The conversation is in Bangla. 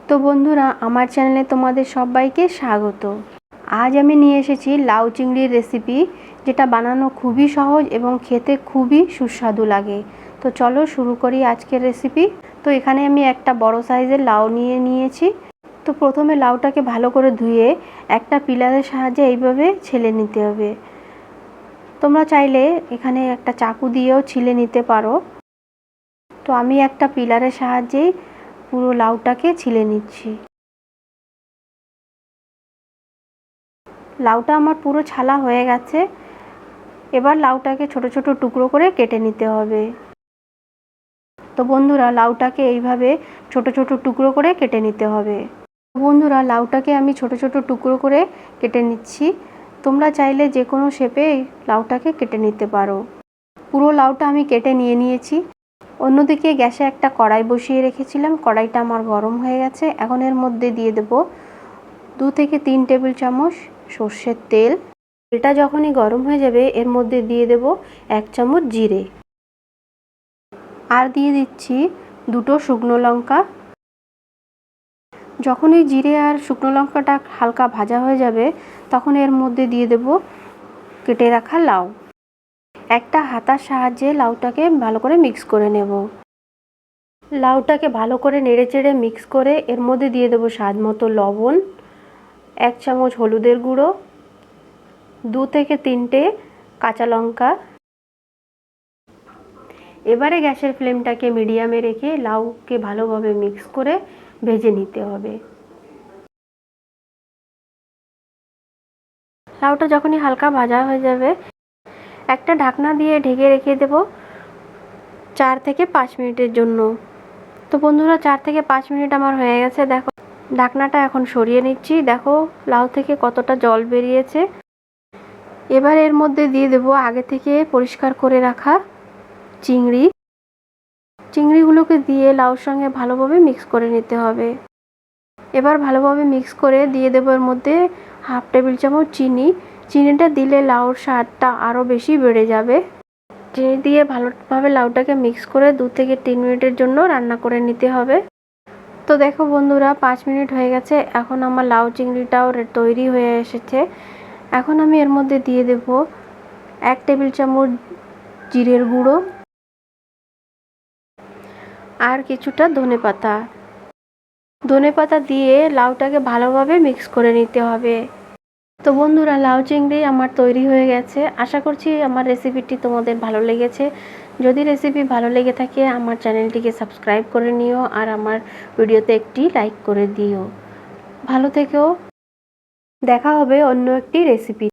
তো বন্ধুরা, আমার চ্যানেলে তোমাদের সবাইকে স্বাগত। আজ আমি নিয়ে এসেছি লাউ চিংড়ির রেসিপি, যেটা বানানো খুবই সহজ এবং খেতে খুবই সুস্বাদু লাগে। তো চলো শুরু করি আজকের রেসিপি। তো এখানে আমি একটা বড় সাইজের লাউ নিয়েছি। তো প্রথমে লাউটাকে ভালো করে ধুয়ে একটা পিলারের সাহায্যে এইভাবে ছিলে নিতে হবে। তোমরা চাইলে এখানে একটা চাকু দিয়েও ছিলে নিতে পারো। তো আমি একটা পিলারের সাহায্যেই পুরো লাউটাকে ছিলে নিচ্ছি। লাউটা আমার পুরো ছালা হয়ে গেছে। এবার লাউটাকে ছোট ছোট টুকরো করে কেটে নিতে হবে। তো বন্ধুরা, লাউটাকে এইভাবে ছোট ছোট টুকরো করে কেটে নিতে হবে। বন্ধুরা, লাউটাকে আমি ছোট ছোট টুকরো করে কেটে নিচ্ছি। তোমরা চাইলে যে কোনো শেপে লাউটাকে কেটে নিতে পারো। পুরো লাউটা আমি কেটে নিয়েছি। অন্যদিকে গ্যাসে একটা কড়াই বসিয়ে রেখেছিলাম। কড়াইটা আমার গরম হয়ে গেছে। এখন এর মধ্যে দিয়ে দেব 2 থেকে 3 টেবিল চামচ সর্ষের তেল। তেলটা যখনই গরম হয়ে যাবে, এর মধ্যে দিয়ে দেব 1 চামচ জিরে, আর দিয়ে দিচ্ছি 2টো শুকনো লঙ্কা। যখনই জিরে আর শুকনো লঙ্কাটা হালকা ভাজা হয়ে যাবে, তখন এর মধ্যে দিয়ে দেব কেটে রাখা লাউ। একটা হাতার সাহায্যে লাউটাকে ভালো করে মিক্স করে নেব। লাউটাকে ভালো করে নেড়েচেড়ে মিক্স করে এর মধ্যে দিয়ে দেব স্বাদ মতো লবণ, 1 চামচ হলুদের গুঁড়ো, 2 থেকে 3টে কাঁচা লঙ্কা। এবারে গ্যাসের ফ্লেমটাকে মিডিয়ামে রেখে লাউকে ভালোভাবে মিক্স করে ভেজে নিতে হবে। লাউটা যখনই হালকা ভাজা হয়ে যাবে, একটা ঢাকনা দিয়ে ঢেকে রেখে দেব 4 থেকে 5 মিনিটের জন্য। তো বন্ধুরা, 4 থেকে 5 মিনিট আমার হয়ে গেছে। দেখো, ঢাকনাটা এখন সরিয়ে নিচ্ছি। দেখো লাউ থেকে কতটা জল বেরিয়েছে। এবার এর মধ্যে দিয়ে দেব আগে থেকে পরিষ্কার করে রাখা চিংড়িগুলোকে দিয়ে লাউর সঙ্গে ভালোভাবে মিক্স করে নিতে হবে। এবার ভালোভাবে মিক্স করে দিয়ে দেব এর মধ্যে 1/2 টেবিল চামচ চিনি। চিনিটা দিলে লাউর স্বাদটা আরও বেশি বেড়ে যাবে। চিনি দিয়ে ভালোভাবে লাউটাকে মিক্স করে 2 থেকে 3 মিনিটের জন্য রান্না করে নিতে হবে। তো দেখো বন্ধুরা, 5 মিনিট হয়ে গেছে। এখন আমার লাউ চিংড়িটাও তৈরি হয়ে এসেছে। এখন আমি এর মধ্যে দিয়ে দেব 1 টেবিল চামচ জিরের গুঁড়ো আর কিছুটা ধনেপাতা দিয়ে লাউটাকে ভালোভাবে মিক্স করে নিতে হবে। তো বন্ধুরা, লাউ চিংড়ি আমার তৈরি হয়ে গেছে। আশা করছি আমার রেসিপিটি তোমাদের ভালো লেগেছে। যদি রেসিপি ভালো লেগে থাকে, আমার চ্যানেলটিকে সাবস্ক্রাইব করে নিও আর আমার ভিডিওতে একটি লাইক করে দিও। ভালো থেকো। দেখা হবে অন্য একটি রেসিপি।